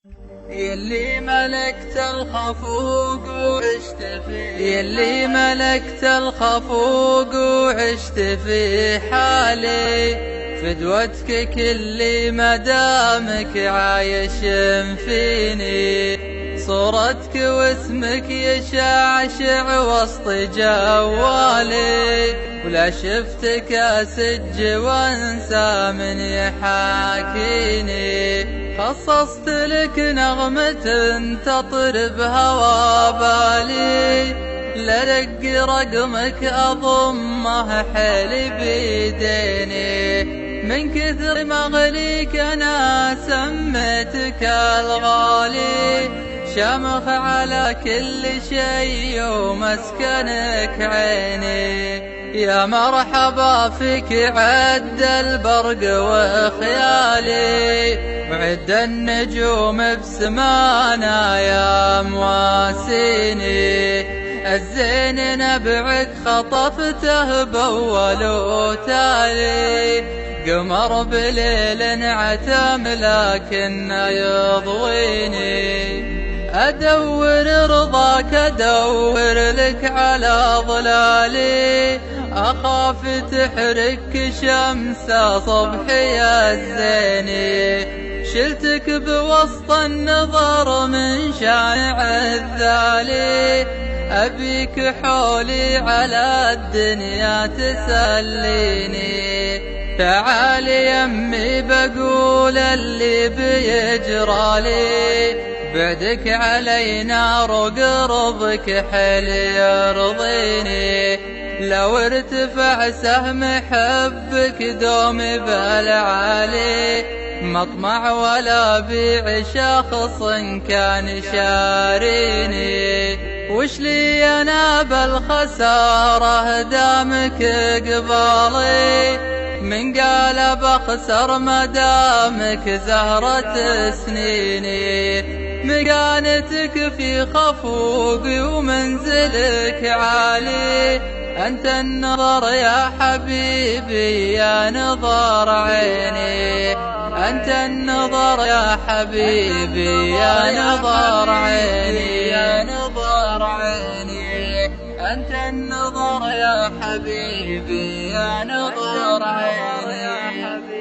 يلي ملكت الخفوق وعشت فيه، يلي ملكت الخفوق وعشت في حالي، فدوتك كل مدامك عايش فيني، صورتك واسمك يشعشع وسط جوالي، ولا شفتك اسج وانسى من يحاكيني، خصصت لك نغمة تطرب هوا بالي، لرق رقمك أضمه حيل بيديني، من كثر مغليك أنا سميتك الغالي، شامخ على كل شي ومسكنك عيني، يا مرحبا فيك عد البرق وخيالي، وعد النجوم بسمانا يا مواسيني، الزين نبعك خطفته بأول وتالي، قمر بليل عتم لكن يضويني، أدور رضاك أدور لك على ظلالي، أخاف تحرك شمس صبحي الزيني، شلتك بوسط النظر من شارع الذالي، أبيك حولي على الدنيا تسليني، تعالي يمي بقول اللي بيجرالي، بعدك علي نار وقربك حيل يرضيني، لو ارتفع سهم حبك دوم بالعالي، مطمع ولا بيع شخص كان شاريني، وش لي انا بالخسارة دامك قبالي، من قال بخسر مدامك زهرة سنيني، مكانتك في خفوقي ومنزلك عالي، أنت النظر يا حبيبي يا نظر عيني، أنت النظر يا حبيبي يا نظر عيني، يا نظر عيني، أنت النظر يا حبيبي يا نظر عيني.